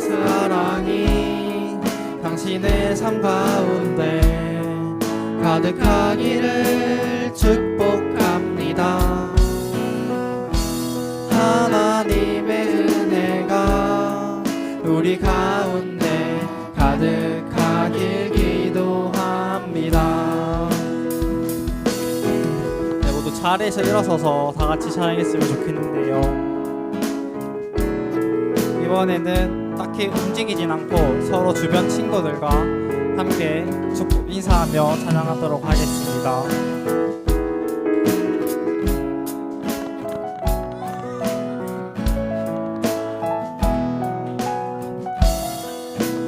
사랑이 당신의 삶 가운데 가득하기를 축복합니다. 하나님의 은혜가 우리 가운데 가득하길 기도합니다. 네, 모두 자리에서 일어서서 다 같이 찬양했으면 좋겠는데요. 이번에는 딱히 움직이진 않고 서로 주변 친구들과 함께 축복 인사하며 찬양하도록 하겠습니다.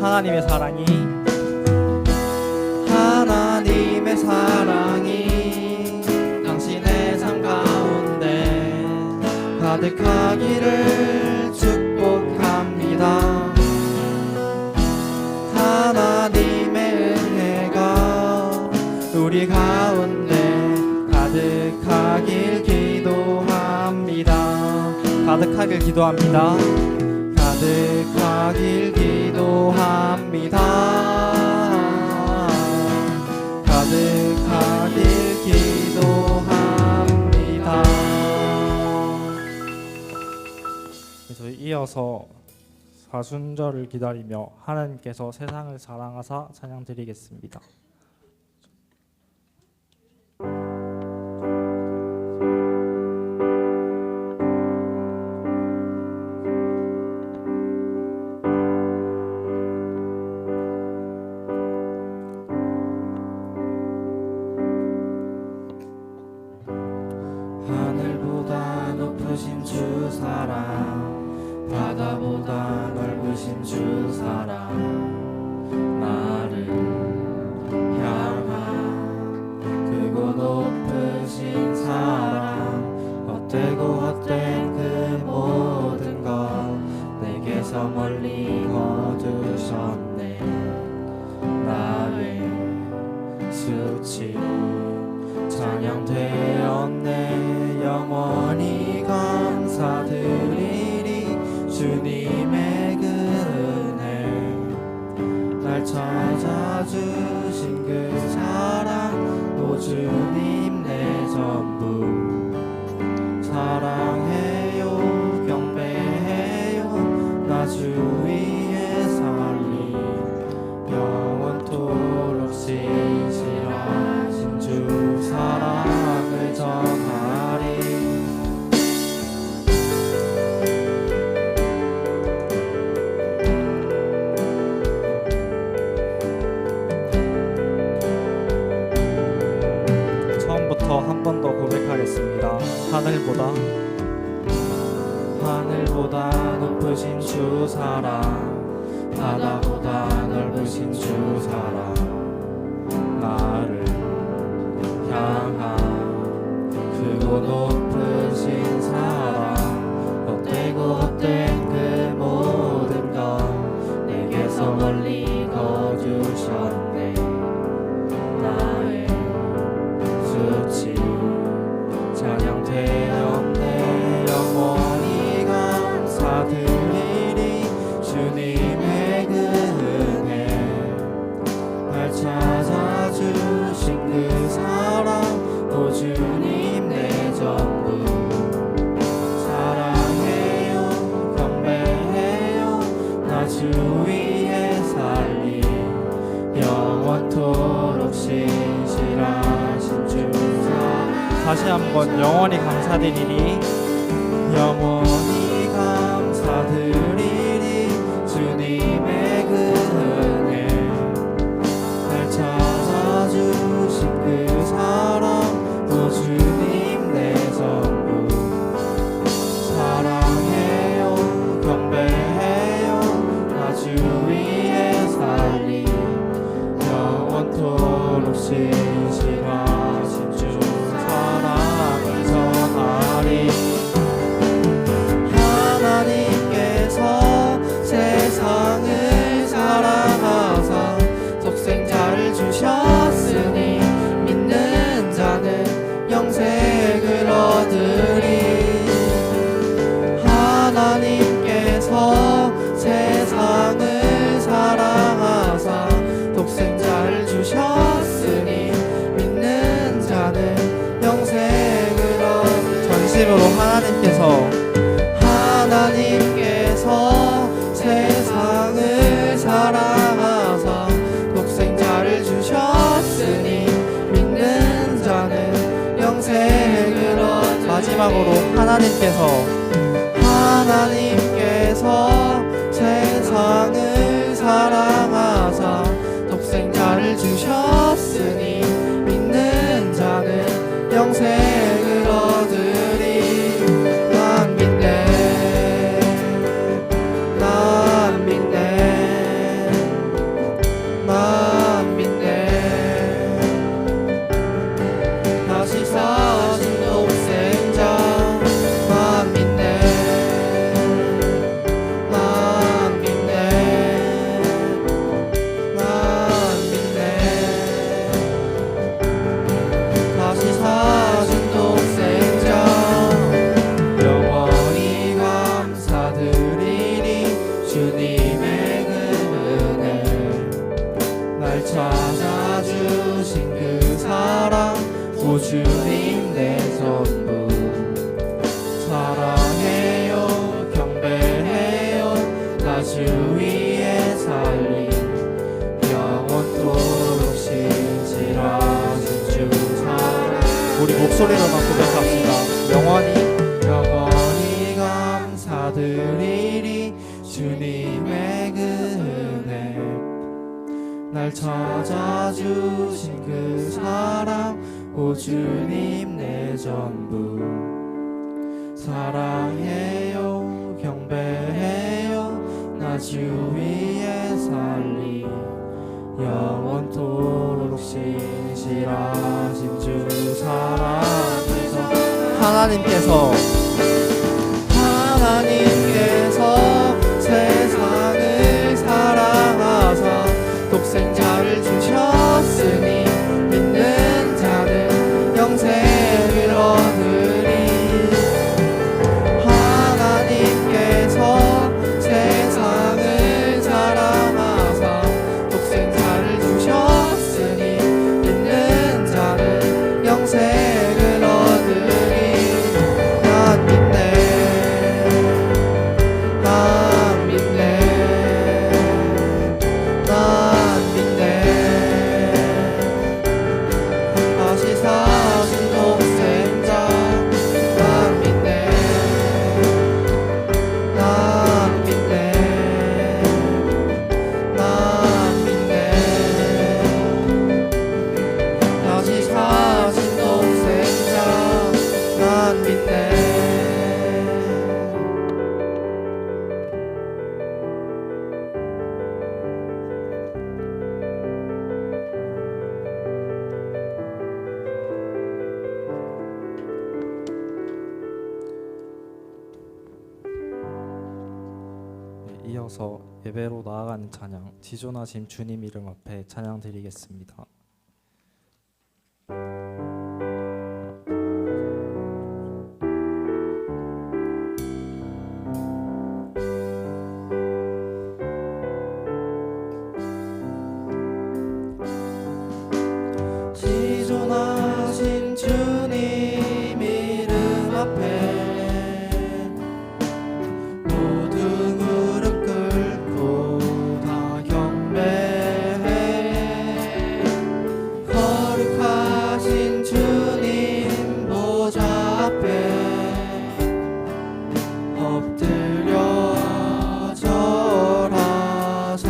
하나님의 사랑이 당신의 삶 가운데 가득하기를 축복합니다. 하나님의 은혜가 우리 가운데 가득하길 기도합니다. 가득하길 기도합니다. 가득하길 기도합니다. 가득하길 기도합니다. 그래서 이어서 사순절을 기다리며 하나님께서 세상을 사랑하사 찬양 드리겠습니다. 하늘보다 높으신 주 사랑, 바다보다 넓으신 주 사랑, 나를 향한 크고 높으신 사랑, 헛되고 헛된 그 모든 것 내게서 멀리 거두셨네. 나의 수치 찬양되었네. 영원히 감사드리리. 주님의 그 은혜, 날 찾아주신 그 사랑, 오 주님 내 전부 사랑해요. 경배해요. 나 주 위에 살리. 영원토록 신실하신 주 사랑을 전하리. 처음부터 한 번 더 고백하겠습니다. 하늘보다 높으신 주 사랑, 바다보다 넓으신 주 사랑, 나를 향한 크고 높으신 사랑, 헛되고 헛된 그 모든 것 내게서 멀리 거두셨네. 나의 수치 찬양되었네. 영원히 감사드리리. 주님의 그 은혜, 날 찾아주신 그 사랑, 오 주님 내 전부 사랑해요. 경배해요. 나 주 위에 살리. 영원토록 신실하신 주 사랑. 다시 한번 영원히 감사드리리. 영원히 감사드리리. 주님의 그 은혜, 날 찾아주신 그 사랑, 오 주님 내 전부 사랑해요. 경배해요. 나 주 위에 살리. 영원토록 신실하신 주 사랑을 전하리. 하나님께서 세상을 사랑하사 독생자를 주셨으니 믿는 자는 영생을 얻으리. 마지막으로 하나님께서 세상을 사랑하사 독생자를 주셨으니 믿는 자는 영생을 얻으리. 난 믿네, 난 믿네, 난 믿네. 다시 사신 독생자 난 믿네, 난 믿네, 난 믿네. 다시 사신 독생자 영원히 감사드리니 주님의 그 은혜 날 찾아주신 그 사랑 오 주님 내 전부 사랑해요 경배해요 나 주 위에 살리 영원토록 신실하신 주 사랑. 우리 목소리로만 고백합시다. 영원히 감사드리리 주님의 그 은혜 날 찾아주신 그 사랑 오 주님 내 전부 사랑해요 경배해요 나 주 위에 살리 영원토록 신실하신 주 사랑해서 하나님께서 세상을 사랑하사 독생자를 주셨으니 믿는 자는 영생을 얻으리. 하나님께서 세상을 사랑하사 독생자를 주셨으니 믿는 자는 영생을 얻으리. 난 믿네, 난 믿네, 난 믿네. 다시 사신 독생자 난 믿네, 난 믿네, 난 믿네. 다시 사신 독생자 난 믿네. 이어서 예배로 나아가는 찬양 지존하심 주님 이름 앞에 찬양 드리겠습니다. 지존하신 주님 이름 앞에 모두 무릎 꿇고 다 경배해. 거룩하신 주님 보좌 앞에 엎드려 절하세.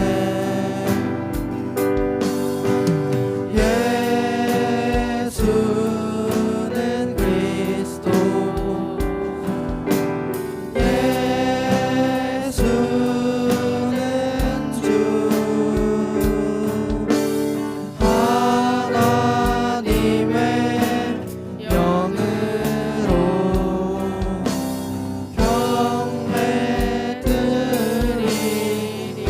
예수는 그리스도 예수는 주 하나님의 영으로 경배 드리리.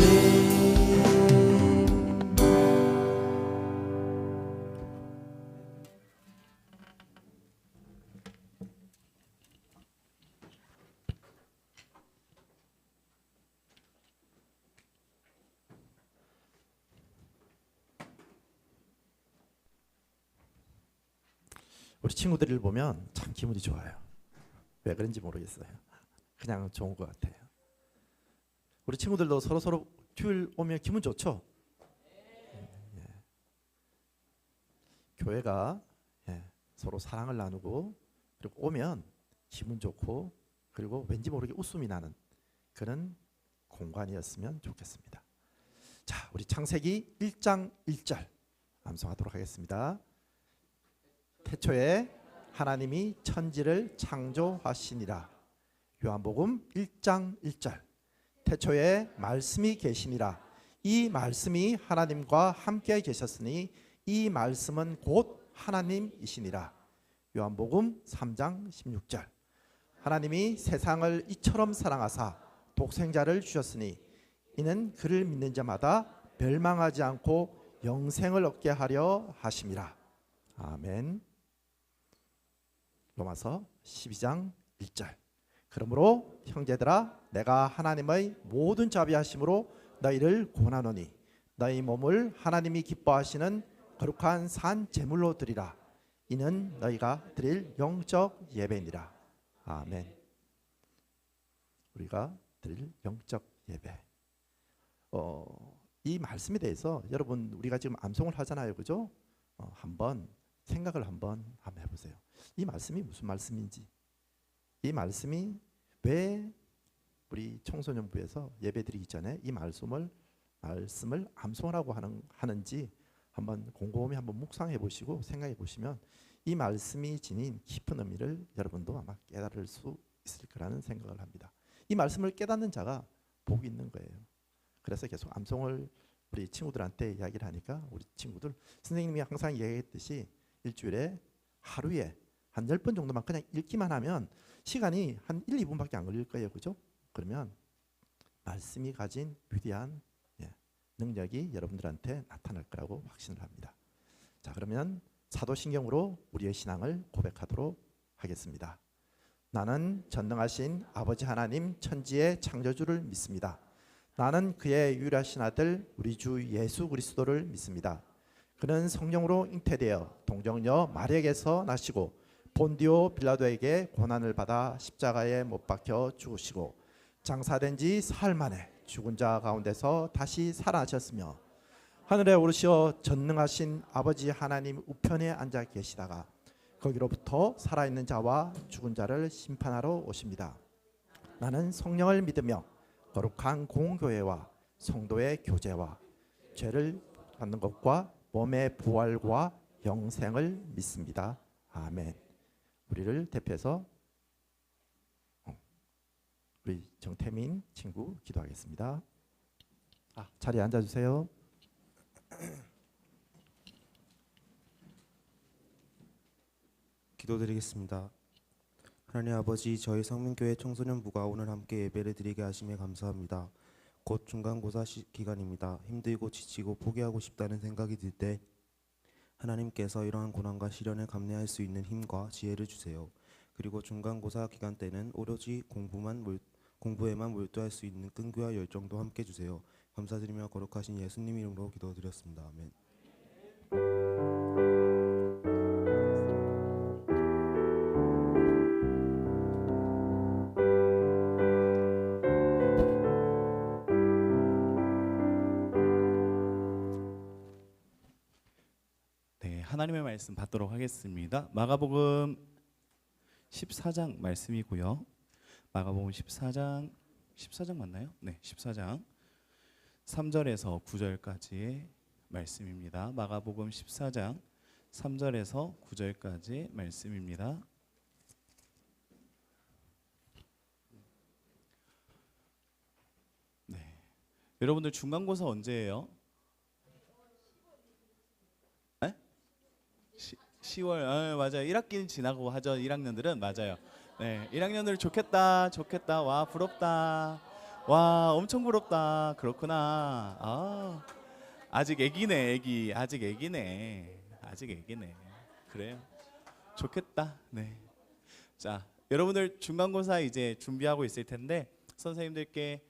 우리 친구들을 보면 참 기분이 좋아요. 왜 그런지 모르겠어요. 그냥 좋은 것 같아요. 우리 친구들도 서로 주일 오면 기분 좋죠? 예. 교회가 서로 사랑을 나누고 그리고 오면 기분 좋고 그리고 왠지 모르게 웃음이 나는 그런 공간이었으면 좋겠습니다. 자, 우리 창세기 1장 1절 암송하도록 하겠습니다. 태초에 하나님이 천지를 창조하시니라. 요한복음 1장 1절. 태초에 말씀이 계시니라. 이 말씀이 하나님과 함께 계셨으니 이 말씀은 곧 하나님이시니라. 요한복음 3장 16절. 하나님이 세상을 이처럼 사랑하사 독생자를 주셨으니 이는 그를 믿는 자마다 멸망하지 않고 영생을 얻게 하려 하심이라. 아멘. 로마서 12장 1절. 그러므로 형제들아 내가 하나님의 모든 자비하심으로 너희를 권하노니 너희 몸을 하나님이 기뻐하시는 거룩한 산 제물로 드리라. 이는 너희가 드릴 영적 예배니라. 아멘. 우리가 드릴 영적 예배. 이 말씀에 대해서 여러분 우리가 지금 암송을 하잖아요, 그죠? 한번 생각을 한번 해보세요. 이 말씀이 무슨 말씀인지, 이 말씀이 왜 우리 청소년부에서 예배드리기 전에 이 말씀을 암송하라고 하는지 한번 곰곰이 한번 묵상해 보시고 생각해 보시면 이 말씀이 지닌 깊은 의미를 여러분도 아마 깨달을 수 있을 거라는 생각을 합니다. 이 말씀을 깨닫는 자가 복이 있는 거예요. 그래서 계속 암송을 우리 친구들한테 이야기를 하니까 우리 친구들 선생님이 항상 이야기했듯이 일주일에 하루에 한 10번 정도만 그냥 읽기만 하면 시간이 한 1, 2분밖에 안 걸릴 거예요. 그죠? 그러면 말씀이 가진 위대한 능력이 여러분들한테 나타날 거라고 확신을 합니다. 자, 그러면 사도신경으로 우리의 신앙을 고백하도록 하겠습니다. 나는 전능하신 아버지 하나님 천지의 창조주를 믿습니다. 나는 그의 유일하신 아들 우리 주 예수 그리스도를 믿습니다. 그는 성령으로 잉태되어 동정녀 마리아에게서 나시고 본디오 빌라도에게 고난을 받아 십자가에 못 박혀 죽으시고 장사된 지 사흘 만에 죽은 자 가운데서 다시 살아나셨으며 하늘에 오르시어 전능하신 아버지 하나님 우편에 앉아 계시다가 거기로부터 살아있는 자와 죽은 자를 심판하러 오십니다. 나는 성령을 믿으며 거룩한 공교회와 성도의 교제와 죄를 받는 것과 몸의 부활과 영생을 믿습니다. 아멘. 우리를 대표해서 우리 정태민 친구 기도하겠습니다. 자리에 앉아주세요. 기도드리겠습니다. 하나님 아버지, 저희 성민교회 청소년부가 오늘 함께 예배를 드리게 하심에 감사합니다. 곧 중간고사 기간입니다. 힘들고 지치고 포기하고 싶다는 생각이 들 때 하나님께서 이러한 고난과 시련을 감내할 수 있는 힘과 지혜를 주세요. 그리고 중간고사 기간 때는 오로지 공부에만 몰두할 수 있는 끈기와 열정도 함께 주세요. 감사드리며 거룩하신 예수님 이름으로 기도드렸습니다. 아멘. 네, 하나님의 말씀 받도록 하겠습니다. 마가복음 14장 말씀이고요. 마가복음 14장 맞나요? 네, 14장 3절에서 9절까지의 말씀입니다. 마가복음 14장 3절에서 9절까지 말씀입니다. 네, 여러분들 중간고사 언제예요? 10월, 맞아요. 1학기는 지나고 하죠. 1학년들은 맞아요. 네, 1학년들 좋겠다. 와, 부럽다. 와, 엄청 부럽다. 그렇구나. 아직 애기네. 아직 애기네. 그래요. 좋겠다. 네. 자, 여러분들 중간고사 이제 준비하고 있을 텐데 선생님들께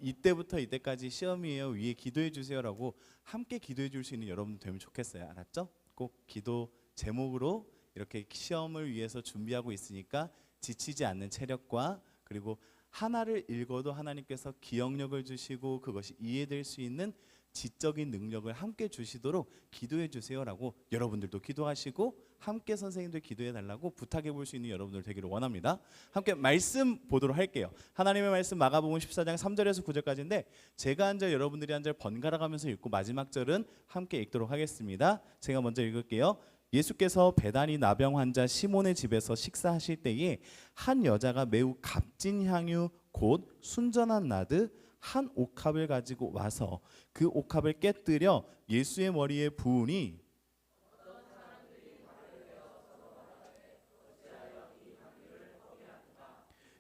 이때부터 이때까지 시험이에요. 위에 기도해 주세요라고 함께 기도해 줄 수 있는 여러분 되면 좋겠어요. 알았죠? 꼭 기도 제목으로 이렇게 시험을 위해서 준비하고 있으니까 지치지 않는 체력과 그리고 하나를 읽어도 하나님께서 기억력을 주시고 그것이 이해될 수 있는 지적인 능력을 함께 주시도록 기도해 주세요라고 여러분들도 기도하시고 함께 선생님들 기도해 달라고 부탁해 볼 수 있는 여러분들 되기를 원합니다. 함께 말씀 보도록 할게요. 하나님의 말씀 마가복음 14장 3절에서 9절까지인데 제가 한 절 여러분들이 한 절 번갈아 가면서 읽고 마지막 절은 함께 읽도록 하겠습니다. 제가 먼저 읽을게요. 예수께서 베다니 나병 환자 시몬의 집에서 식사하실 때에 한 여자가 매우 값진 향유 곧 순전한 나드 한 옥합을 가지고 와서 그 옥합을 깨뜨려 예수의 머리에 부으니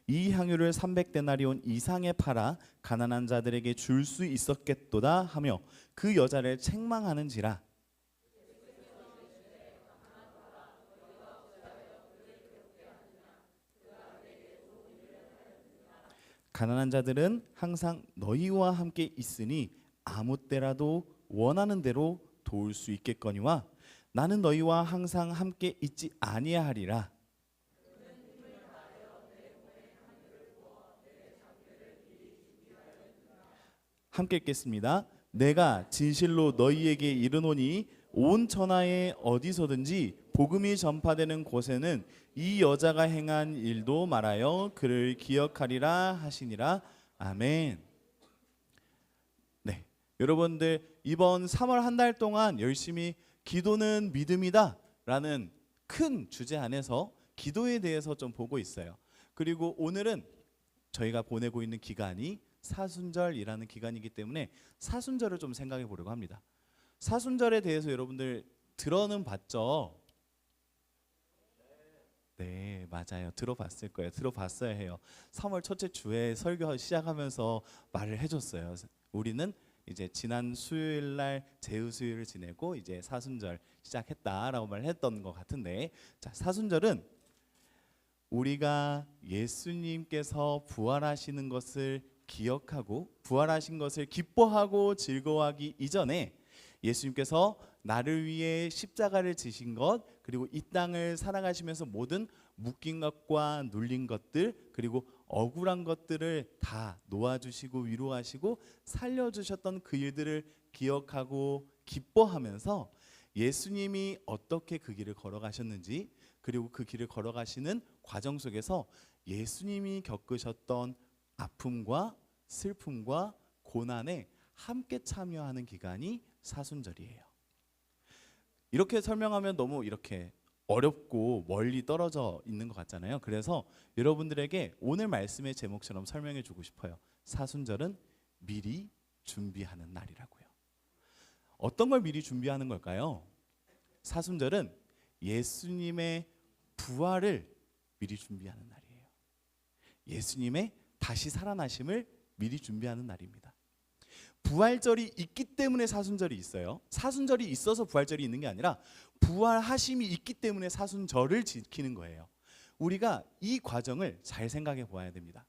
이 향유를 300데나리온 이상에 팔아 가난한 자들에게 줄 수 있었겠도다 하며 그 여자를 책망하는지라. 가난한 자들은 항상 너희와 함께 있으니 아무 때라도 원하는 대로 도울 수 있겠거니와 나는 너희와 항상 함께 있지 아니하리라. 함께 읽겠습니다. 내가 진실로 너희에게 이르노니 온 천하에 어디서든지 복음이 전파되는 곳에는 이 여자가 행한 일도 말하여 그를 기억하리라 하시니라. 아멘. 네, 여러분들 이번 3월 한 달 동안 열심히 기도는 믿음이다 라는 큰 주제 안에서 기도에 대해서 좀 보고 있어요. 그리고 오늘은 저희가 보내고 있는 기간이 사순절이라는 기간이기 때문에 사순절을 좀 생각해 보려고 합니다. 사순절에 대해서 여러분들 들어는 봤죠? 네, 맞아요. 들어봤을 거예요. 들어봤어야 해요. 3월 첫째 주에 설교 시작하면서 말을 해줬어요. 우리는 이제 지난 수요일 날 제우수요일을 지내고 이제 사순절 시작했다라고 말했던 것 같은데, 자, 사순절은 우리가 예수님께서 부활하시는 것을 기억하고 부활하신 것을 기뻐하고 즐거워하기 이전에 예수님께서 나를 위해 십자가를 지신 것, 그리고 이 땅을 살아가시면서 모든 묶인 것과 눌린 것들, 그리고 억울한 것들을 다 놓아주시고 위로하시고 살려주셨던 그 일들을 기억하고 기뻐하면서 예수님이 어떻게 그 길을 걸어가셨는지, 그리고 그 길을 걸어가시는 과정 속에서 예수님이 겪으셨던 아픔과 슬픔과 고난에 함께 참여하는 기간이 사순절이에요. 이렇게 설명하면 너무 이렇게 어렵고 멀리 떨어져 있는 것 같잖아요. 그래서 여러분들에게 오늘 말씀의 제목처럼 설명해 주고 싶어요. 사순절은 미리 준비하는 날이라고요. 어떤 걸 미리 준비하는 걸까요? 사순절은 예수님의 부활을 미리 준비하는 날이에요. 예수님의 다시 살아나심을 미리 준비하는 날입니다. 부활절이 있기 때문에 사순절이 있어요. 사순절이 있어서 부활절이 있는 게 아니라 부활하심이 있기 때문에 사순절을 지키는 거예요. 우리가 이 과정을 잘 생각해 보아야 됩니다.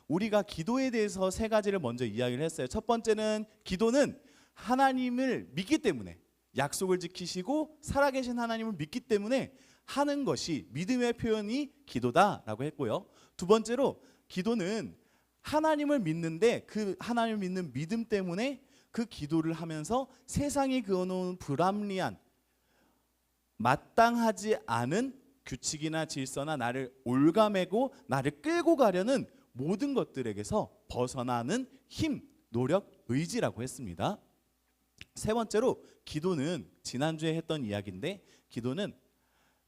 우리가 기도에 대해서 세 가지를 먼저 이야기를 했어요. 첫 번째는 기도는 하나님을 믿기 때문에, 약속을 지키시고 살아계신 하나님을 믿기 때문에 하는 것이 믿음의 표현이 기도다라고 했고요. 두 번째로 기도는 하나님을 믿는데 그 하나님을 믿는 믿음 때문에 그 기도를 하면서 세상이 그어놓은 불합리한 마땅하지 않은 규칙이나 질서나 나를 올가매고 나를 끌고 가려는 모든 것들에게서 벗어나는 힘, 노력, 의지라고 했습니다. 세 번째로 기도는 지난주에 했던 이야기인데, 기도는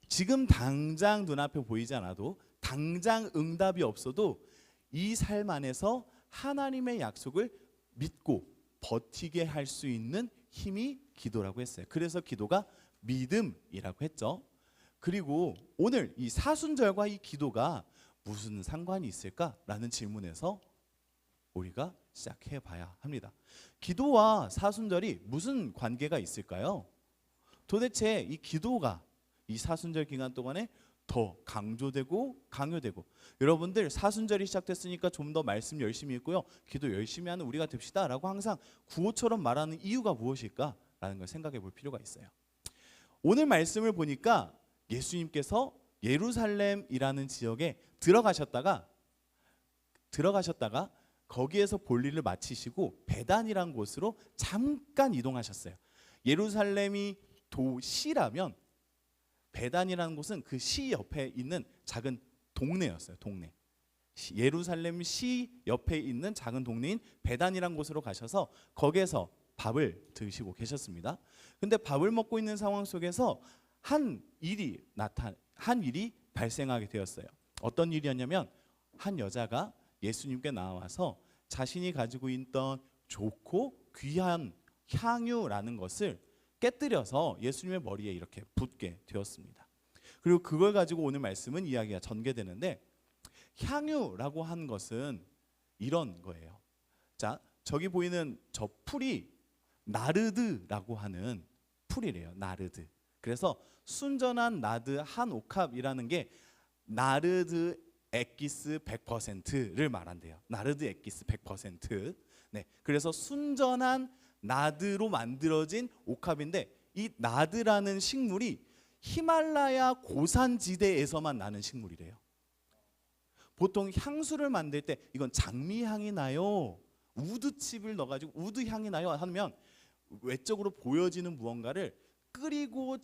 지금 당장 눈앞에 보이지 않아도 당장 응답이 없어도 이 삶 안에서 하나님의 약속을 믿고 버티게 할 수 있는 힘이 기도라고 했어요. 그래서 기도가 믿음이라고 했죠. 그리고 오늘 이 사순절과 이 기도가 무슨 상관이 있을까라는 질문에서 우리가 시작해 봐야 합니다. 기도와 사순절이 무슨 관계가 있을까요? 도대체 이 기도가 이 사순절 기간 동안에 더 강조되고 강요되고, 여러분들 사순절이 시작됐으니까 좀 더 말씀 열심히 읽고요, 기도 열심히 하는 우리가 됩시다 라고 항상 구호처럼 말하는 이유가 무엇일까라는 걸 생각해 볼 필요가 있어요. 오늘 말씀을 보니까 예수님께서 예루살렘이라는 지역에 들어가셨다가 들어가셨다가 거기에서 볼일을 마치시고 베단이라는 곳으로 잠깐 이동하셨어요. 예루살렘이 도시라면 베단이라는 곳은 그 시 옆에 있는 작은 동네였어요. 동네. 예루살렘 시 옆에 있는 작은 동네인 베단이라는 곳으로 가셔서 거기에서 밥을 드시고 계셨습니다. 근데 밥을 먹고 있는 상황 속에서 한 일이 발생하게 되었어요. 어떤 일이었냐면 한 여자가 예수님께 나와서 자신이 가지고 있던 좋고 귀한 향유라는 것을 깨뜨려서 예수님의 머리에 이렇게 붓게 되었습니다. 그리고 그걸 가지고 오늘 말씀은 이야기가 전개되는데, 향유라고 한 것은 이런 거예요. 자, 저기 보이는 저 풀이 나르드라고 하는 풀이래요. 나르드. 그래서 순전한 나드 한 옥합이라는 게 나르드 액기스 100%를 말한대요. 나르드 액기스 100%. 네. 그래서 순전한 나드로 만들어진 옥합인데, 이 나드라는 식물이 히말라야 고산지대에서만 나는 식물이래요. 보통 향수를 만들 때 이건 장미향이 나요, 우드칩을 넣어가지고 우드향이 나요 하면 외적으로 보여지는 무언가를 끓이고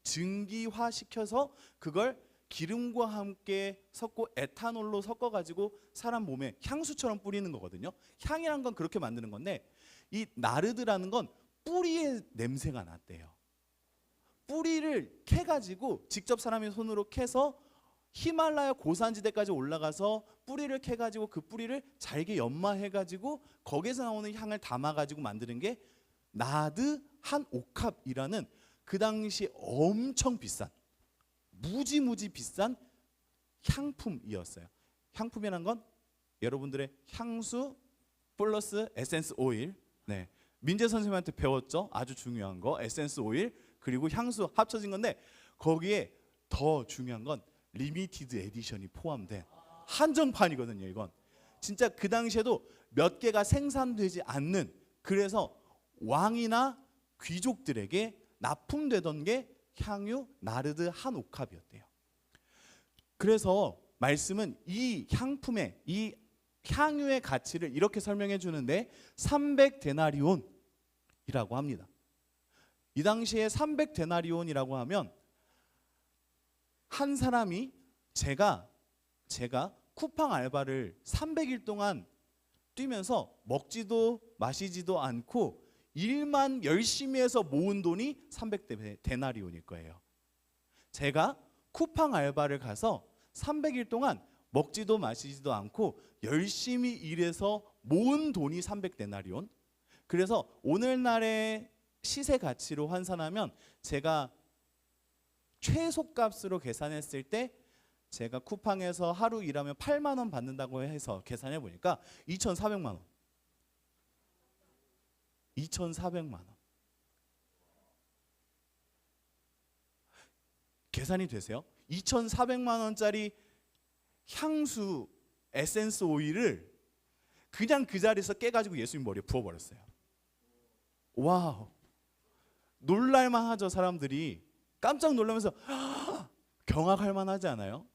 증기화시켜서 그걸 기름과 함께 섞고 에탄올로 섞어가지고 사람 몸에 향수처럼 뿌리는 거거든요. 향이란 건 그렇게 만드는 건데, 이 나르드라는 건 뿌리의 냄새가 났대요. 뿌리를 캐가지고 직접 사람이 손으로 캐서 히말라야 고산지대까지 올라가서 뿌리를 캐가지고 그 뿌리를 잘게 연마해가지고 거기에서 나오는 향을 담아가지고 만드는 게 나드 한 옥합이라는 그 당시 엄청 비싼, 무지무지 비싼 향품이었어요. 향품이란 건 여러분들의 향수 플러스 에센스 오일, 네, 민재 선생님한테 배웠죠. 아주 중요한 거 에센스 오일 그리고 향수 합쳐진 건데, 거기에 더 중요한 건 리미티드 에디션이 포함된 한정판이거든요. 이건 진짜 그 당시에도 몇 개가 생산되지 않는, 그래서 왕이나 귀족들에게 납품되던 게 향유 나르드 한 옥합이었대요. 그래서 말씀은 이 향품의, 이 향유의 가치를 이렇게 설명해 주는데 300데나리온이라고 합니다. 이 당시에 300데나리온이라고 하면 한 사람이 제가 쿠팡 알바를 300일 동안 뛰면서 먹지도 마시지도 않고 일만 열심히 해서 모은 돈이 300데나리온일 거예요. 제가 쿠팡 알바를 가서 300일 동안 먹지도 마시지도 않고 열심히 일해서 모은 돈이 300데나리온. 그래서 오늘날의 시세 가치로 환산하면 제가 최소값으로 계산했을 때 제가 쿠팡에서 하루 일하면 8만 원 받는다고 해서 계산해 보니까 2,400만 원. 2,400만 원. 계산이 되세요? 2,400만 원짜리 향수 에센스 오일을 그냥 그 자리에서 깨가지고 예수님 머리에 부어버렸어요. 와우. 놀랄만 하죠. 사람들이 깜짝 놀라면서 경악할 만하지 않아요?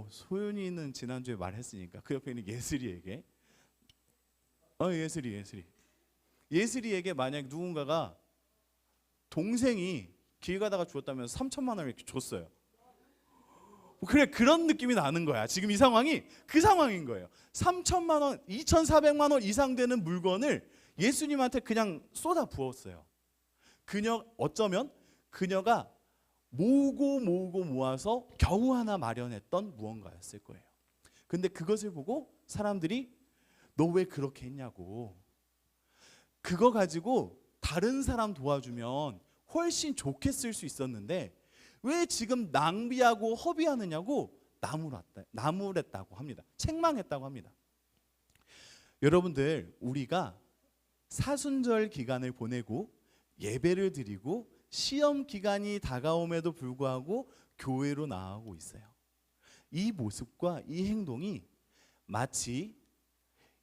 소윤이는 지난주에 말했으니까 그 옆에 있는 예슬이에게 예슬이에게 만약 누군가가 동생이 길 가다가 죽었다면서 3천만 원을 이렇게 줬어요. 그래, 그런 느낌이 나는 거야. 지금 이 상황이 그 상황인 거예요. 3천만 원, 2,400만 원 이상 되는 물건을 예수님한테 그냥 쏟아 부었어요. 어쩌면 그녀가 모으고 모아서 겨우 하나 마련했던 무언가였을 거예요. 근데 그것을 보고 사람들이 너 왜 그렇게 했냐고, 그거 가지고 다른 사람 도와주면 훨씬 좋게 쓸 수 있었는데 왜 지금 낭비하고 허비하느냐고 나무랬다고 합니다. 책망했다고 합니다. 여러분들, 우리가 사순절 기간을 보내고 예배를 드리고 시험 기간이 다가옴에도 불구하고 교회로 나아가고 있어요. 이 모습과 이 행동이 마치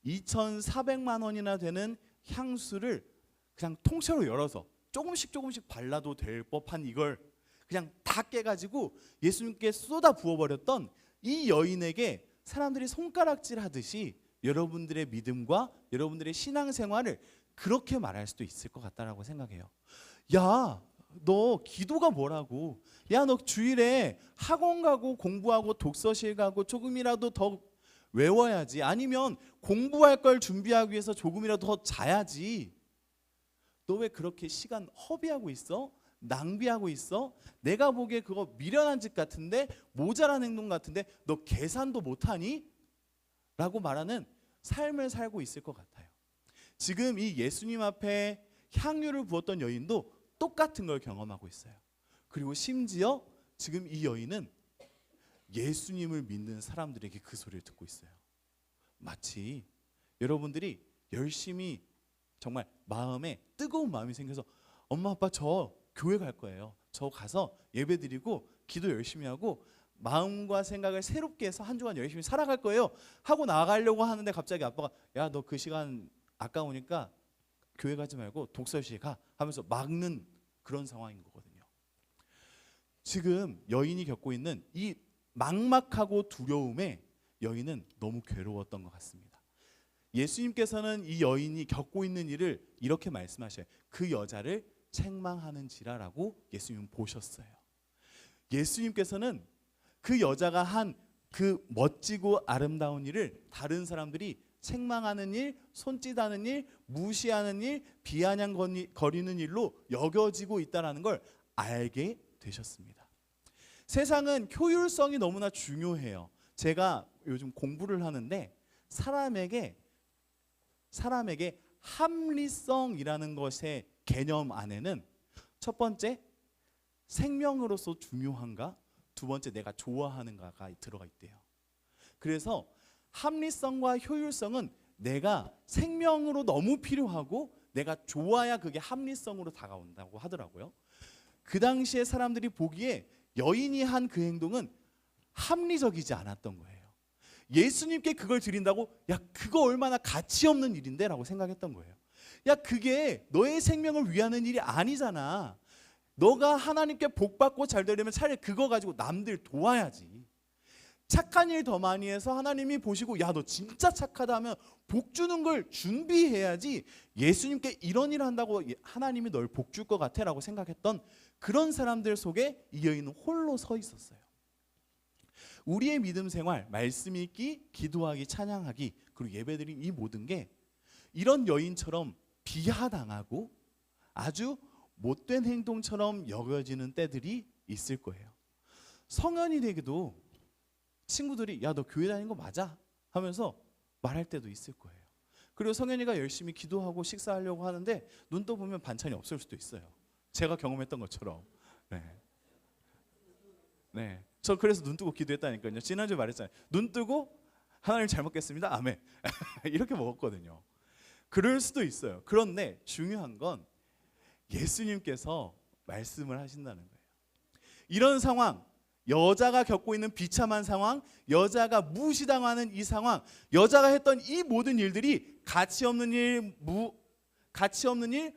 2,400만 원이나 되는 향수를 그냥 통째로 열어서 조금씩 발라도 될 법한 이걸 그냥 다 깨가지고 예수님께 쏟아 부어버렸던 이 여인에게 사람들이 손가락질 하듯이 여러분들의 믿음과 여러분들의 신앙생활을 그렇게 말할 수도 있을 것 같다라고 생각해요. 야, 너 기도가 뭐라고? 야, 너 주일에 학원 가고 공부하고 독서실 가고 조금이라도 더 외워야지. 아니면 공부할 걸 준비하기 위해서 조금이라도 더 자야지. 너 왜 그렇게 시간 허비하고 있어? 낭비하고 있어? 내가 보기에 그거 미련한 짓 같은데, 모자란 행동 같은데 너 계산도 못하니? 라고 말하는 삶을 살고 있을 것 같아요. 지금 이 예수님 앞에 향유를 부었던 여인도 똑같은 걸 경험하고 있어요. 그리고 심지어 지금 이 여인은 예수님을 믿는 사람들에게 그 소리를 듣고 있어요. 마치 여러분들이 열심히 정말 마음에 뜨거운 마음이 생겨서 엄마 아빠 저 교회 갈 거예요. 저 가서 예배드리고 기도 열심히 하고 마음과 생각을 새롭게 해서 한 주간 열심히 살아갈 거예요 하고 나가려고 하는데 갑자기 아빠가 야, 너 그 시간 아까우니까 교회 가지 말고 독서실 가 하면서 막는 그런 상황인 거거든요. 지금 여인이 겪고 있는 이 막막하고 두려움에 여인은 너무 괴로웠던 것 같습니다. 예수님께서는 이 여인이 겪고 있는 일을 이렇게 말씀하셔요. 그 여자를 책망하는지라라고 예수님은 보셨어요. 예수님께서는 그 여자가 한 그 멋지고 아름다운 일을 다른 사람들이 책망하는 일, 손짓하는 일, 무시하는 일, 비아냥거리는 일로 여겨지고 있다는 걸 알게 되셨습니다. 세상은 효율성이 너무나 중요해요. 제가 요즘 공부를 하는데 사람에게 합리성이라는 것의 개념 안에는 첫 번째, 생명으로서 중요한가? 두 번째, 내가 좋아하는가가 들어가 있대요. 그래서 합리성과 효율성은 내가 생명으로 너무 필요하고 내가 좋아야 그게 합리성으로 다가온다고 하더라고요. 그 당시에 사람들이 보기에 여인이 한 그 행동은 합리적이지 않았던 거예요. 예수님께 그걸 드린다고 야, 그거 얼마나 가치 없는 일인데 라고 생각했던 거예요. 야, 그게 너의 생명을 위하는 일이 아니잖아. 너가 하나님께 복 받고 잘 되려면 차라리 그거 가지고 남들 도와야지. 착한 일 더 많이 해서 하나님이 보시고 야, 너 진짜 착하다 하면 복 주는 걸 준비해야지. 예수님께 이런 일 한다고 하나님이 널 복 줄 것 같아 라고 생각했던 그런 사람들 속에 이 여인은 홀로 서 있었어요. 우리의 믿음 생활, 말씀 읽기, 기도하기, 찬양하기, 그리고 예배드린 이 모든 게 이런 여인처럼 비하당하고 아주 못된 행동처럼 여겨지는 때들이 있을 거예요. 성현이 되기도 친구들이 야, 너 교회 다니는 거 맞아? 하면서 말할 때도 있을 거예요. 그리고 성현이가 열심히 기도하고 식사하려고 하는데 눈 떠보면 반찬이 없을 수도 있어요. 제가 경험했던 것처럼. 네. 저 그래서 눈 뜨고 기도했다니까요. 지난주에 말했잖아요. 눈 뜨고 하나님 잘 먹겠습니다. 아멘. 이렇게 먹었거든요. 그럴 수도 있어요. 그런데 중요한 건 예수님께서 말씀을 하신다는 거예요. 이런 상황, 여자가 겪고 있는 비참한 상황, 여자가 무시당하는 이 상황, 여자가 했던 이 모든 일들이 가치 없는 일,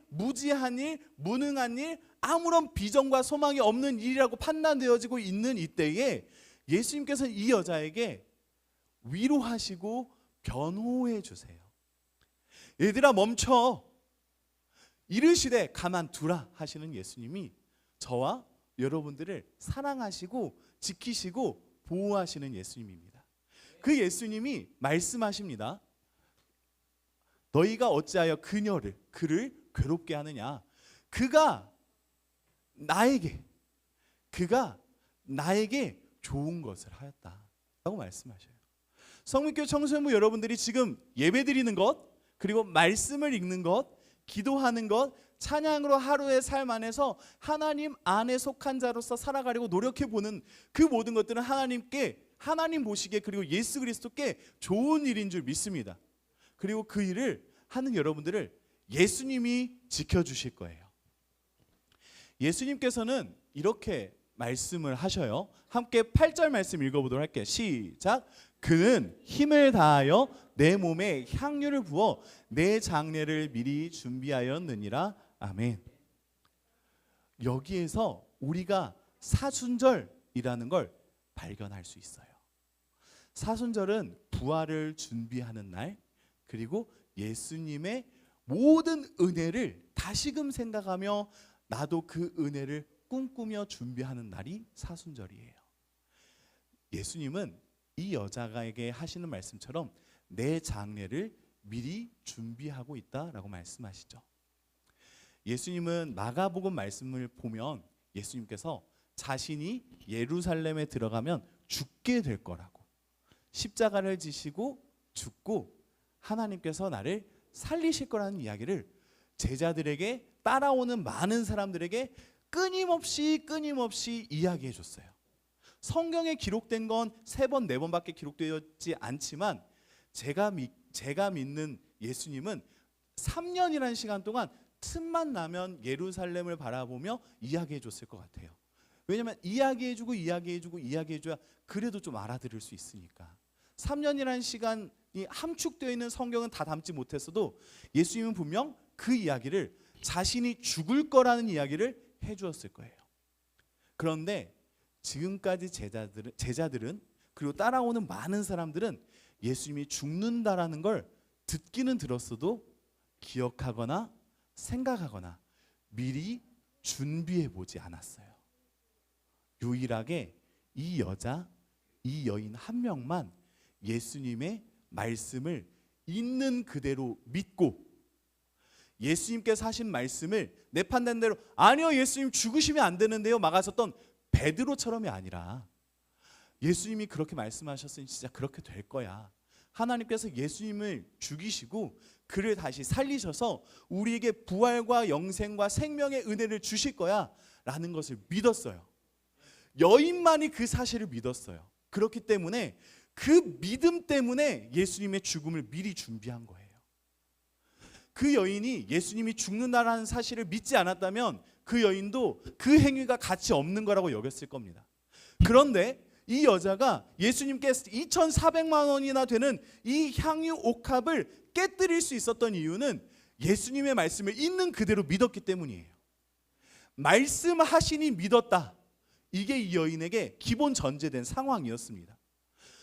무지한 일, 무능한 일, 아무런 비전과 소망이 없는 일이라고 판단되어지고 있는 이때에 예수님께서 이 여자에게 위로하시고 변호해 주세요. 얘들아 멈춰. 이르시되 가만두라 하시는 예수님이 저와 여러분들을 사랑하시고 지키시고 보호하시는 예수님입니다. 그 예수님이 말씀하십니다. 너희가 어찌하여 그를 괴롭게 하느냐. 그가 나에게 좋은 것을 하였다라고 말씀하셔요. 성민교회 청소년부 여러분들이 지금 예배드리는 것, 그리고 말씀을 읽는 것, 기도하는 것, 찬양으로 하루의 삶 안에서 하나님 안에 속한 자로서 살아가려고 노력해보는 그 모든 것들은 하나님 보시기에 그리고 예수 그리스도께 좋은 일인 줄 믿습니다. 그리고 그 일을 하는 여러분들을 예수님이 지켜주실 거예요. 예수님께서는 이렇게 말씀을 하셔요. 함께 8절 말씀 읽어보도록 할게요. 시작. 그는 힘을 다하여 내 몸에 향유를 부어 내 장례를 미리 준비하였느니라. 아멘. 여기에서 우리가 사순절이라는 걸 발견할 수 있어요. 사순절은 부활을 준비하는 날, 그리고 예수님의 모든 은혜를 다시금 생각하며 나도 그 은혜를 꿈꾸며 준비하는 날이 사순절이에요. 예수님은 이 여자에게 하시는 말씀처럼 내 장례를 미리 준비하고 있다라고 말씀하시죠. 예수님은 마가복음 말씀을 보면 예수님께서 자신이 예루살렘에 들어가면 죽게 될 거라고, 십자가를 지시고 죽고 하나님께서 나를 살리실 거라는 이야기를 제자들에게, 따라오는 많은 사람들에게 끊임없이 이야기해 줬어요. 성경에 기록된 건 3번, 4번밖에 기록되었지 않지만 제가 믿는 예수님은 3년이라는 시간 동안 틈만 나면 예루살렘을 바라보며 이야기해 줬을 것 같아요. 왜냐하면 이야기해줘야 그래도 좀 알아들을 수 있으니까. 3년이라는 시간이 함축되어 있는 성경은 다 담지 못했어도 예수님은 분명 그 이야기를, 자신이 죽을 거라는 이야기를 해주었을 거예요. 그런데 지금까지 제자들은 그리고 따라오는 많은 사람들은 예수님이 죽는다라는 걸 듣기는 들었어도 기억하거나 생각하거나 미리 준비해 보지 않았어요. 유일하게 이 여인 한 명만 예수님의 말씀을 있는 그대로 믿고, 예수님께서 하신 말씀을 내 판단대로 아니요 예수님 죽으시면 안 되는데요 막았었던 베드로처럼이 아니라, 예수님이 그렇게 말씀하셨으니 진짜 그렇게 될 거야, 하나님께서 예수님을 죽이시고 그를 다시 살리셔서 우리에게 부활과 영생과 생명의 은혜를 주실 거야 라는 것을 믿었어요. 여인만이 그 사실을 믿었어요. 그렇기 때문에 그 믿음 때문에 예수님의 죽음을 미리 준비한 거예요. 그 여인이 예수님이 죽는다라는 사실을 믿지 않았다면 그 여인도 그 행위가 가치 없는 거라고 여겼을 겁니다. 그런데 이 여자가 예수님께 2,400만 원이나 되는 이 향유 옥합을 깨뜨릴 수 있었던 이유는 예수님의 말씀을 있는 그대로 믿었기 때문이에요. 말씀하시니 믿었다. 이게 이 여인에게 기본 전제된 상황이었습니다.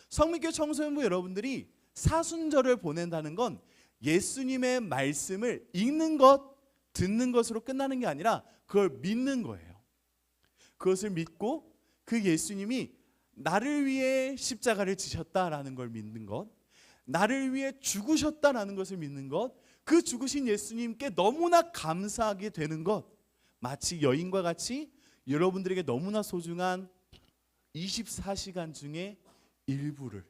성민교회 청소년부 여러분들이 사순절을 보낸다는 건 예수님의 말씀을 읽는 것, 듣는 것으로 끝나는 게 아니라 그걸 믿는 거예요. 그것을 믿고 그 예수님이 나를 위해 십자가를 지셨다라는 걸 믿는 것, 나를 위해 죽으셨다라는 것을 믿는 것, 그 죽으신 예수님께 너무나 감사하게 되는 것, 마치 여인과 같이 여러분들에게 너무나 소중한 24시간 중에 일부를,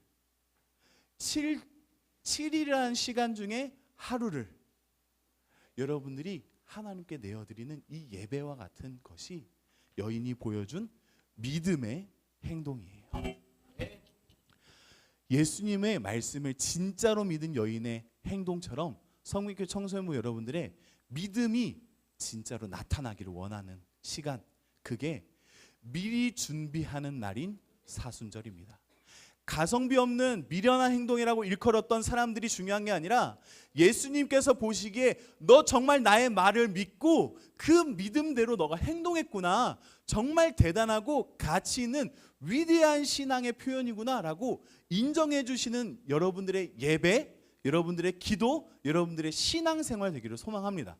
7일이라는 시간 중에 하루를 여러분들이 하나님께 내어드리는 이 예배와 같은 것이 여인이 보여준 믿음의 행동이에요. 예수님의 말씀을 진짜로 믿은 여인의 행동처럼 성민교회 청소년부 여러분들의 믿음이 진짜로 나타나기를 원하는 시간, 그게 미리 준비하는 날인 사순절입니다. 가성비 없는 미련한 행동이라고 일컬었던 사람들이 중요한 게 아니라 예수님께서 보시기에 너 정말 나의 말을 믿고 그 믿음대로 너가 행동했구나, 정말 대단하고 가치 있는 위대한 신앙의 표현이구나 라고 인정해 주시는 여러분들의 예배, 여러분들의 기도, 여러분들의 신앙생활 되기를 소망합니다.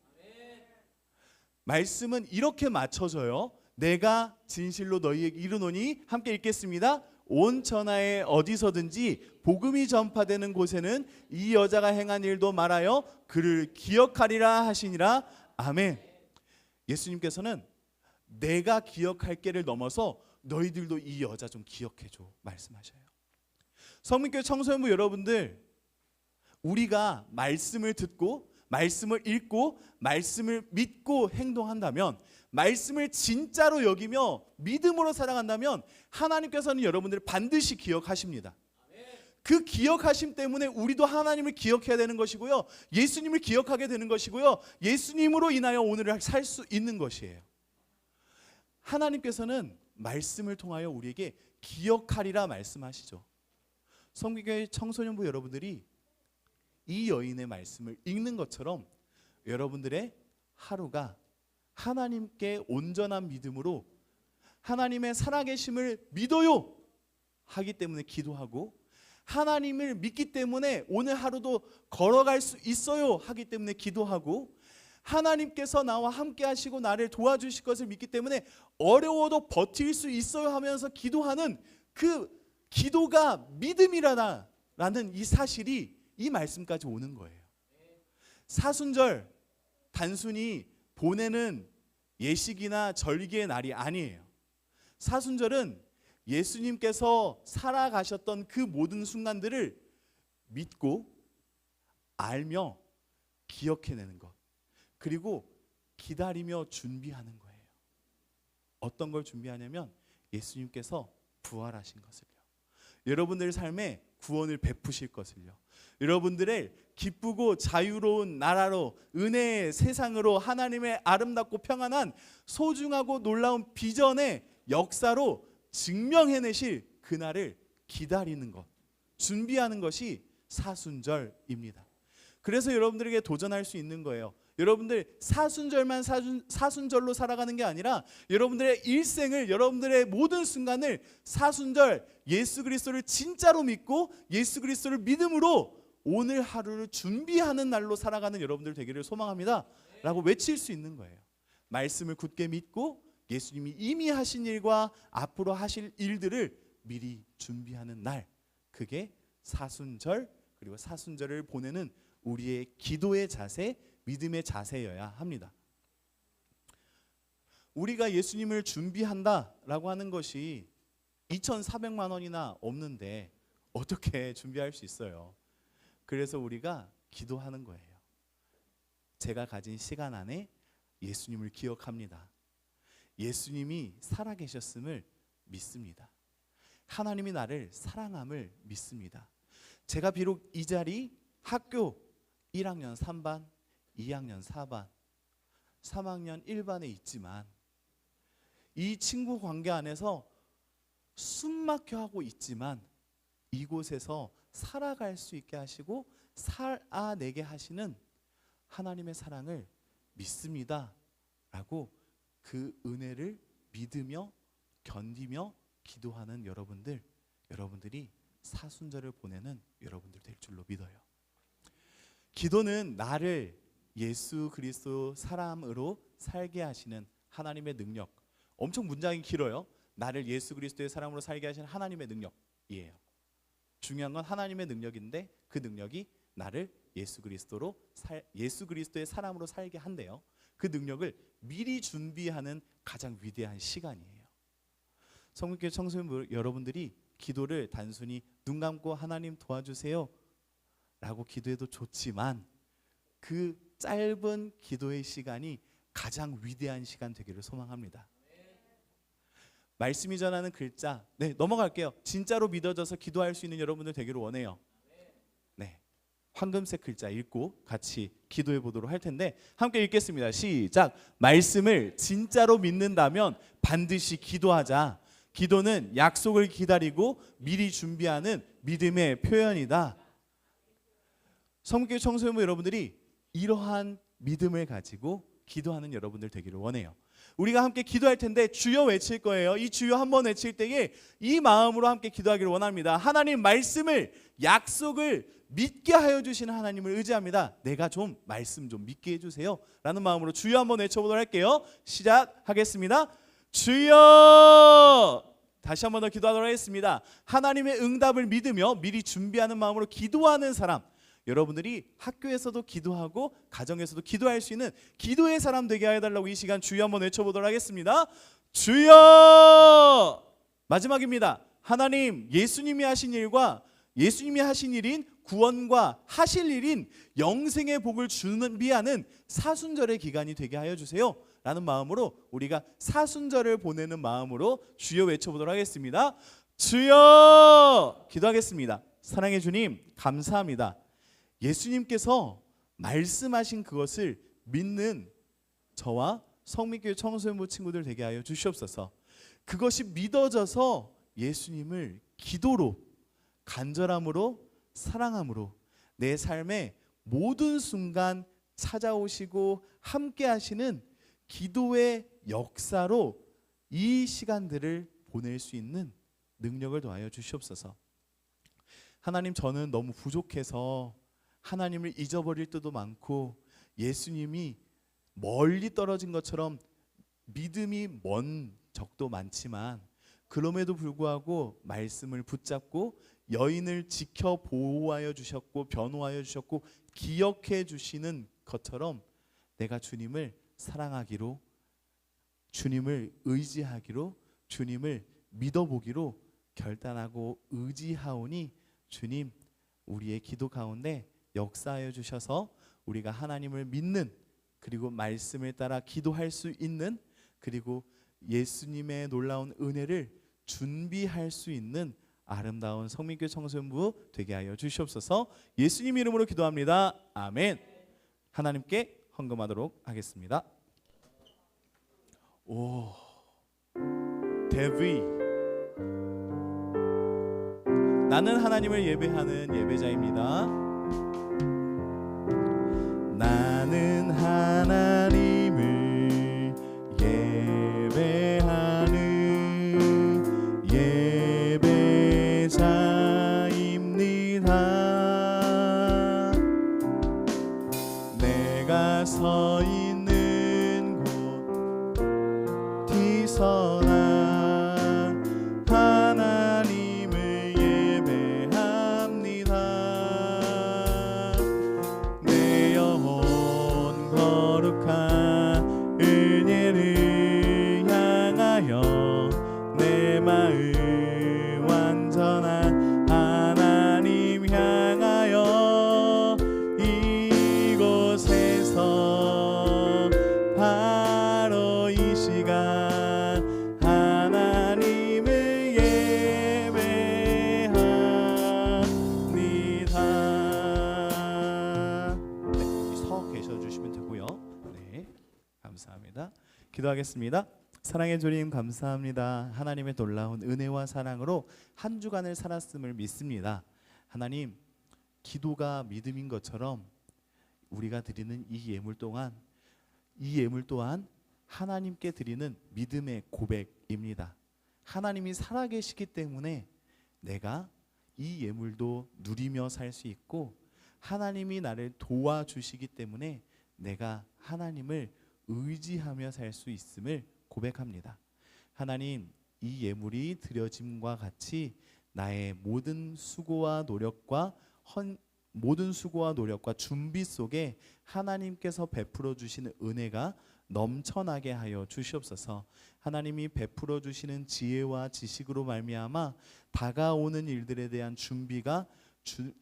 말씀은 이렇게 맞춰져요. 내가 진실로 너희에게 이르노니, 함께 읽겠습니다. 온 천하에 어디서든지 복음이 전파되는 곳에는 이 여자가 행한 일도 말하여 그를 기억하리라 하시니라. 아멘. 예수님께서는 내가 기억할 게를 넘어서 너희들도 이 여자 좀 기억해줘 말씀하셔요. 성민교회 청소년부 여러분들, 우리가 말씀을 듣고 말씀을 읽고 말씀을 믿고 행동한다면, 말씀을 진짜로 여기며 믿음으로 살아간다면 하나님께서는 여러분들을 반드시 기억하십니다. 그 기억하심 때문에 우리도 하나님을 기억해야 되는 것이고요, 예수님을 기억하게 되는 것이고요, 예수님으로 인하여 오늘을 살 수 있는 것이에요. 하나님께서는 말씀을 통하여 우리에게 기억하리라 말씀하시죠. 성민교회 청소년부 여러분들이 이 여인의 말씀을 읽는 것처럼 여러분들의 하루가 하나님께 온전한 믿음으로 하나님의 살아계심을 믿어요 하기 때문에 기도하고, 하나님을 믿기 때문에 오늘 하루도 걸어갈 수 있어요 하기 때문에 기도하고, 하나님께서 나와 함께 하시고 나를 도와주실 것을 믿기 때문에 어려워도 버틸 수 있어요 하면서 기도하는 그 기도가 믿음이라는 이 사실이 이 말씀까지 오는 거예요. 사순절 단순히 보내는 예식이나 절기의 날이 아니에요. 사순절은 예수님께서 살아가셨던 그 모든 순간들을 믿고 알며 기억해내는 것, 그리고 기다리며 준비하는 거예요. 어떤 걸 준비하냐면 예수님께서 부활하신 것을요, 여러분들 삶에 구원을 베푸실 것을요, 여러분들의 기쁘고 자유로운 나라로, 은혜의 세상으로, 하나님의 아름답고 평안한 소중하고 놀라운 비전의 역사로 증명해내실 그날을 기다리는 것, 준비하는 것이 사순절입니다. 그래서 여러분들에게 도전할 수 있는 거예요. 여러분들 사순절만 사순절로 살아가는 게 아니라 여러분들의 일생을, 여러분들의 모든 순간을 사순절 예수 그리스도를 진짜로 믿고 예수 그리스도를 믿음으로 오늘 하루를 준비하는 날로 살아가는 여러분들 되기를 소망합니다 라고 외칠 수 있는 거예요. 말씀을 굳게 믿고 예수님이 이미 하신 일과 앞으로 하실 일들을 미리 준비하는 날, 그게 사순절, 그리고 사순절을 보내는 우리의 기도의 자세, 믿음의 자세여야 합니다. 우리가 예수님을 준비한다라고 하는 것이 2,400만 원이나 없는데 어떻게 준비할 수 있어요? 그래서 우리가 기도하는 거예요. 제가 가진 시간 안에 예수님을 기억합니다. 예수님이 살아계셨음을 믿습니다. 하나님이 나를 사랑함을 믿습니다. 제가 비록 이 자리 학교 1학년 3반, 2학년 4반, 3학년 1반에 있지만 이 친구 관계 안에서 숨막혀 하고 있지만 이곳에서 살아갈 수 있게 하시고 살아내게 하시는 하나님의 사랑을 믿습니다 라고 그 은혜를 믿으며 견디며 기도하는 여러분들이 사순절을 보내는 여러분들 될 줄로 믿어요. 기도는 나를 예수 그리스도 사람으로 살게 하시는 하나님의 능력, 엄청 문장이 길어요. 나를 예수 그리스도의 사람으로 살게 하시는 하나님의 능력이에요. 중요한 건 하나님의 능력인데 그 능력이 나를 예수 그리스도의 사람으로 살게 한대요. 그 능력을 미리 준비하는 가장 위대한 시간이에요. 성문교회 청소년 여러분들이 기도를 단순히 눈 감고 하나님 도와주세요 라고 기도해도 좋지만 그 짧은 기도의 시간이 가장 위대한 시간 되기를 소망합니다. 말씀이 전하는 글자, 네, 넘어갈게요. 진짜로 믿어져서 기도할 수 있는 여러분들 되기를 원해요. 네, 황금색 글자 읽고 같이 기도해 보도록 할 텐데 함께 읽겠습니다. 시작. 말씀을 진짜로 믿는다면 반드시 기도하자. 기도는 약속을 기다리고 미리 준비하는 믿음의 표현이다. 성문교회 청소년부 여러분들이 이러한 믿음을 가지고 기도하는 여러분들 되기를 원해요. 우리가 함께 기도할 텐데 주여 외칠 거예요. 이 주여 한번 외칠 때에 이 마음으로 함께 기도하기를 원합니다. 하나님 말씀을, 약속을 믿게 하여 주시는 하나님을 의지합니다. 내가 좀 말씀 좀 믿게 해주세요 라는 마음으로 주여 한번 외쳐보도록 할게요. 시작하겠습니다. 주여! 다시 한번 더 기도하도록 하겠습니다. 하나님의 응답을 믿으며 미리 준비하는 마음으로 기도하는 사람, 여러분들이 학교에서도 기도하고 가정에서도 기도할 수 있는 기도의 사람 되게 해달라고 이 시간 주여 한번 외쳐보도록 하겠습니다. 주여! 마지막입니다. 하나님, 예수님이 하신 일과 예수님이 하신 일인 구원과 하실 일인 영생의 복을 준비하는 사순절의 기간이 되게 하여 주세요 라는 마음으로 우리가 사순절을 보내는 마음으로 주여 외쳐보도록 하겠습니다. 주여! 기도하겠습니다. 사랑의 주님, 감사합니다. 예수님께서 말씀하신 그것을 믿는 저와 성민교회 청소년부 친구들 되게 하여 주시옵소서. 그것이 믿어져서 예수님을 기도로, 간절함으로, 사랑함으로 내 삶의 모든 순간 찾아오시고 함께 하시는 기도의 역사로 이 시간들을 보낼 수 있는 능력을 더하여 주시옵소서. 하나님, 저는 너무 부족해서 하나님을 잊어버릴 때도 많고 예수님이 멀리 떨어진 것처럼 믿음이 먼 적도 많지만 그럼에도 불구하고 말씀을 붙잡고 여인을 지켜 보호하여 주셨고 변호하여 주셨고 기억해 주시는 것처럼 내가 주님을 사랑하기로, 주님을 의지하기로, 주님을 믿어보기로 결단하고 의지하오니 주님, 우리의 기도 가운데 역사하여 주셔서 우리가 하나님을 믿는, 그리고 말씀을 따라 기도할 수 있는, 그리고 예수님의 놀라운 은혜를 준비할 수 있는 아름다운 성민교회 청소년부 되게 하여 주시옵소서. 예수님 이름으로 기도합니다. 아멘. 하나님께 헌금하도록 하겠습니다. 오, 데뷔. 나는 하나님을 예배하는 예배자입니다. 나는 하나님을 예배하는 예배자입니다. 내가 서 있는 곳 뒤서나 하나님을 예배합니다. 내 영혼 거룩한 은혜를 향하여 내 마음 완전한 하나님 향하여 이곳에서 바로 이 시간 하나님을 예배합니다. 네, 서 계셔 주시면 되고요. 네, 감사합니다. 기도하겠습니다. 사랑의 주님 감사합니다. 하나님의 놀라운 은혜와 사랑으로 한 주간을 살았음을 믿습니다. 하나님, 기도가 믿음인 것처럼 우리가 드리는 이 예물 또한 하나님께 드리는 믿음의 고백입니다. 하나님이 살아계시기 때문에 내가 이 예물도 누리며 살 수 있고, 하나님이 나를 도와주시기 때문에 내가 하나님을 의지하며 살 수 있음을 고백합니다. 하나님, 이 예물이 드려짐과 같이 나의 모든 수고와 노력과 준비 속에 하나님께서 베풀어 주시는 은혜가 넘쳐나게 하여 주시옵소서. 하나님이 베풀어 주시는 지혜와 지식으로 말미암아 다가오는 일들에 대한 준비가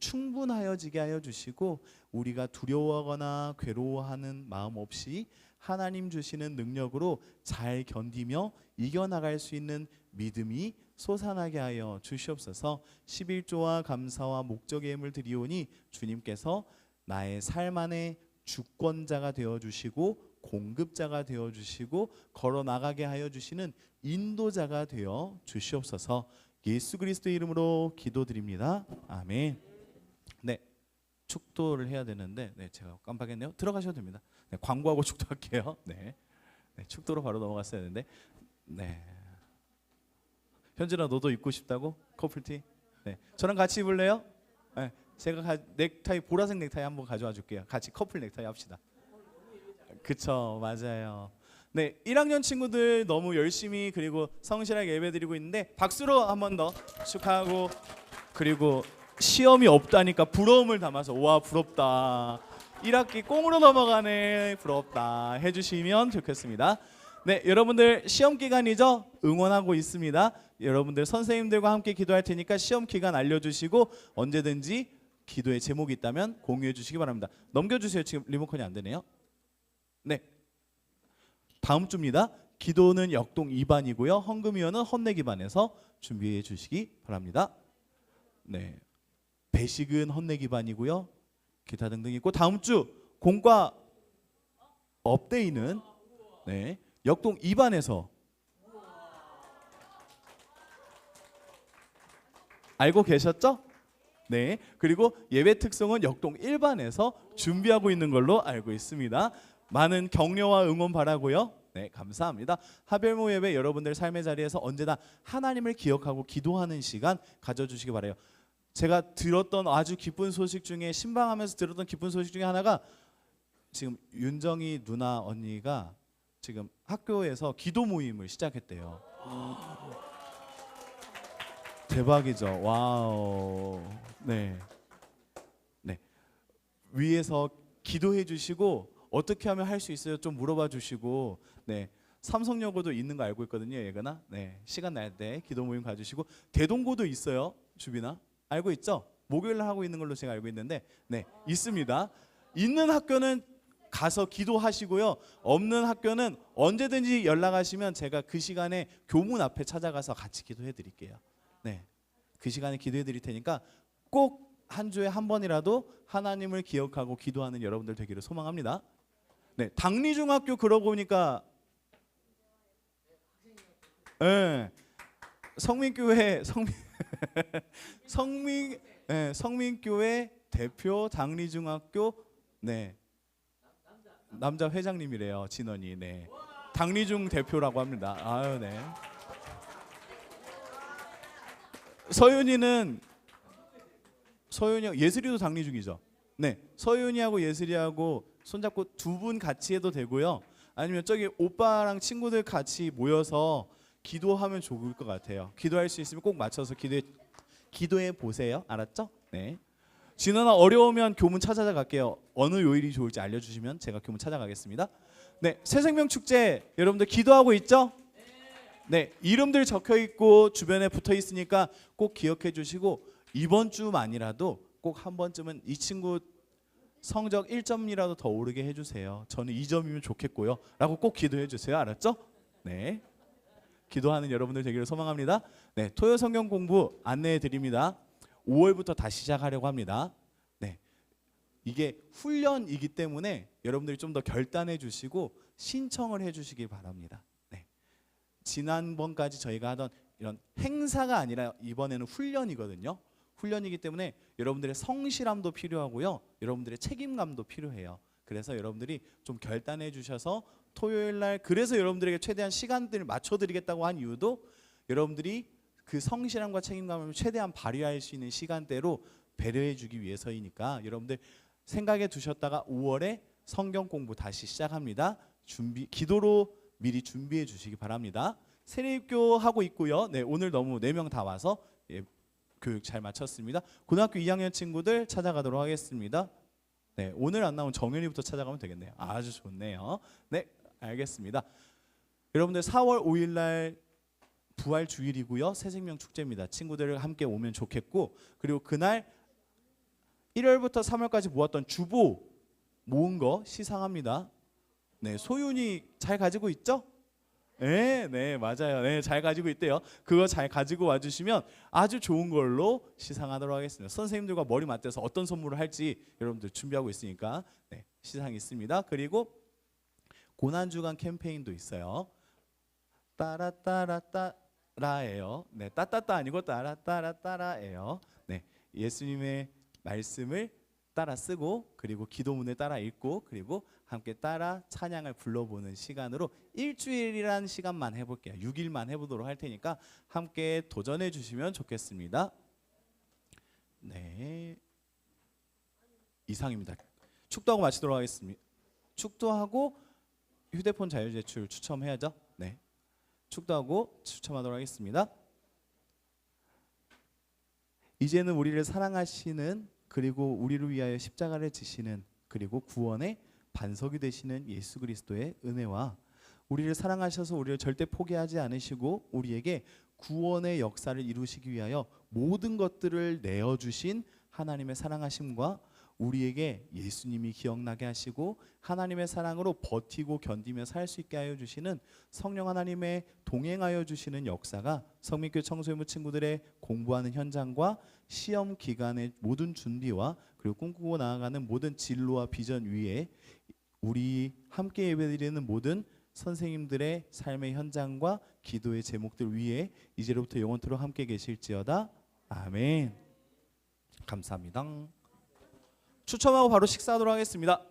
충분하여지게 하여 주시고, 우리가 두려워하거나 괴로워하는 마음 없이 하나님 주시는 능력으로 잘 견디며 이겨나갈 수 있는 믿음이 솟아나게 하여 주시옵소서. 11조와 감사와 목적의 예물 드리오니 주님께서 나의 삶 안에 주권자가 되어주시고 공급자가 되어주시고 걸어나가게 하여 주시는 인도자가 되어 주시옵소서. 예수 그리스도 이름으로 기도드립니다. 아멘. 네, 축도를 해야 되는데 제가 깜빡했네요. 들어가셔도 됩니다. 네, 광고하고 축도할게요. 네, 축도로 바로 넘어갔어야 되는데. 네, 현진아, 너도 입고 싶다고? 커플티? 네, 저랑 같이 입을래요? 네, 제가 넥타이, 보라색 넥타이 한번 가져와 줄게요. 같이 커플 넥타이 합시다. 그쵸, 맞아요. 네, 1학년 친구들 너무 열심히 그리고 성실하게 예배드리고 있는데 박수로 한 번 더 축하하고, 그리고 시험이 없다니까 부러움을 담아서 와 부럽다, 1학기 꽁으로 넘어가네, 부럽다 해주시면 좋겠습니다. 네, 여러분들 시험 기간이죠? 응원하고 있습니다. 여러분들 선생님들과 함께 기도할 테니까 시험 기간 알려주시고 언제든지 기도의 제목이 있다면 공유해 주시기 바랍니다. 넘겨주세요. 지금 리모컨이 안 되네요. 네, 다음 주입니다. 기도는 역동 2반이고요. 헌금위원은 헌내기 반에서 준비해 주시기 바랍니다. 네, 배식은 헌내기 반이고요. 기타 등등 있고, 다음 주 공과 업데이는 네, 역동 2반에서 알고 계셨죠? 네, 그리고 예배 특성은 역동 1반에서 준비하고 있는 걸로 알고 있습니다. 많은 격려와 응원 바라고요. 네, 감사합니다. 하별모 예배 여러분들 삶의 자리에서 언제나 하나님을 기억하고 기도하는 시간 가져주시기 바라요. 제가 들었던 아주 기쁜 소식 중에 신방하면서 들었던 기쁜 소식 중에 하나가 지금 윤정이 누나 언니가 지금 학교에서 기도 모임을 시작했대요. 대박이죠. 와우. 네. 네. 위에서 기도해 주시고 어떻게 하면 할 수 있어요? 좀 물어봐 주시고 네. 삼성여고도 있는 거 알고 있거든요, 예거나. 네. 시간 날 때 기도 모임 가 주시고 대동고도 있어요. 주빈아. 알고 있죠? 목요일 날 하고 있는 걸로 제가 알고 있는데 네. 있습니다. 있는 학교는 가서 기도하시고요. 없는 학교는 언제든지 연락하시면 제가 그 시간에 교문 앞에 찾아가서 같이 기도해 드릴게요. 네. 그 시간에 기도해 드릴 테니까 꼭 한 주에 한 번이라도 하나님을 기억하고 기도하는 여러분들 되기를 소망합니다. 네. 당리중학교 그러고 보니까 네. 성민교회 성민교회 대표 당리중학교 네. 남자 회장님이래요. 진원이. 네. 당리중 대표라고 합니다. 아유, 네. 서윤이는 예슬이도 당리중이죠. 네. 서윤이하고 예슬이하고 손잡고 두 분 같이 해도 되고요. 아니면 저기 오빠랑 친구들 같이 모여서 기도하면 좋을 것 같아요. 기도할 수 있으면 꼭 맞춰서 기도해 보세요. 알았죠? 네. 진원아 어려우면 교문 찾아갈게요. 어느 요일이 좋을지 알려주시면 제가 교문 찾아가겠습니다. 네, 새생명 축제 여러분들 기도하고 있죠? 네, 이름들 적혀 있고 주변에 붙어 있으니까 꼭 기억해 주시고 이번 주만이라도 꼭 한 번쯤은 이 친구 성적 1점이라도 더 오르게 해주세요. 저는 2점이면 좋겠고요. 라고 꼭 기도해 주세요. 알았죠? 네. 기도하는 여러분들 되기를 소망합니다. 네, 토요 성경 공부 안내해 드립니다. 5월부터 다시 시작하려고 합니다. 네, 이게 훈련이기 때문에 여러분들이 좀 더 결단해 주시고 신청을 해 주시기 바랍니다. 네, 지난번까지 저희가 하던 이런 행사가 아니라 이번에는 훈련이거든요. 훈련이기 때문에 여러분들의 성실함도 필요하고요. 여러분들의 책임감도 필요해요. 그래서 여러분들이 좀 결단해 주셔서 토요일 날 그래서 여러분들에게 최대한 시간들을 맞춰 드리겠다고 한 이유도 여러분들이 그 성실함과 책임감을 최대한 발휘할 수 있는 시간대로 배려해 주기 위해서이니까 여러분들 생각해 두셨다가 5월에 성경 공부 다시 시작합니다. 기도로 미리 준비해 주시기 바랍니다. 세례입교 하고 있고요. 네, 오늘 너무 4명 다 와서 교육 잘 마쳤습니다. 고등학교 2학년 친구들 찾아가도록 하겠습니다. 네, 오늘 안 나온 정연이부터 찾아가면 되겠네요. 아주 좋네요. 네, 알겠습니다. 여러분들 4월 5일 날 부활 주일이고요. 새생명 축제입니다. 친구들 함께 오면 좋겠고 그리고 그날 1월부터 3월까지 모았던 주보 모은 거 시상합니다. 네, 소윤이 잘 가지고 있죠? 네, 네, 맞아요. 네, 잘 가지고 있대요. 그거 잘 가지고 와주시면 아주 좋은 걸로 시상하도록 하겠습니다. 선생님들과 머리 맞대서 어떤 선물을 할지 여러분들 준비하고 있으니까 네, 시상이 있습니다. 그리고 고난주간 캠페인도 있어요. 따라따라따라예요. 네, 따따따 아니고 따라따라따라예요. 네, 예수님의 말씀을 따라 쓰고 그리고 기도문을 따라 읽고 그리고 함께 따라 찬양을 불러보는 시간으로 일주일이라는 시간만 해볼게요. 6일만 해보도록 할 테니까 함께 도전해 주시면 좋겠습니다. 네, 이상입니다. 축도하고 마치도록 하겠습니다. 축도하고 휴대폰 자율제출 추첨해야죠. 네, 축도하고 추첨하도록 하겠습니다. 이제는 우리를 사랑하시는 그리고 우리를 위하여 십자가를 지시는 그리고 구원의 반석이 되시는 예수 그리스도의 은혜와 우리를 사랑하셔서 우리를 절대 포기하지 않으시고 우리에게 구원의 역사를 이루시기 위하여 모든 것들을 내어주신 하나님의 사랑하심과 우리에게 예수님이 기억나게 하시고 하나님의 사랑으로 버티고 견디며 살 수 있게 하여 주시는 성령 하나님의 동행하여 주시는 역사가 성민교회 청소년부 친구들의 공부하는 현장과 시험 기간의 모든 준비와 그리고 꿈꾸고 나아가는 모든 진로와 비전 위에 우리 함께 예배드리는 모든 선생님들의 삶의 현장과 기도의 제목들 위에 이제로부터 영원토록 함께 계실지어다. 아멘. 감사합니다. 추첨하고 바로 식사하도록 하겠습니다.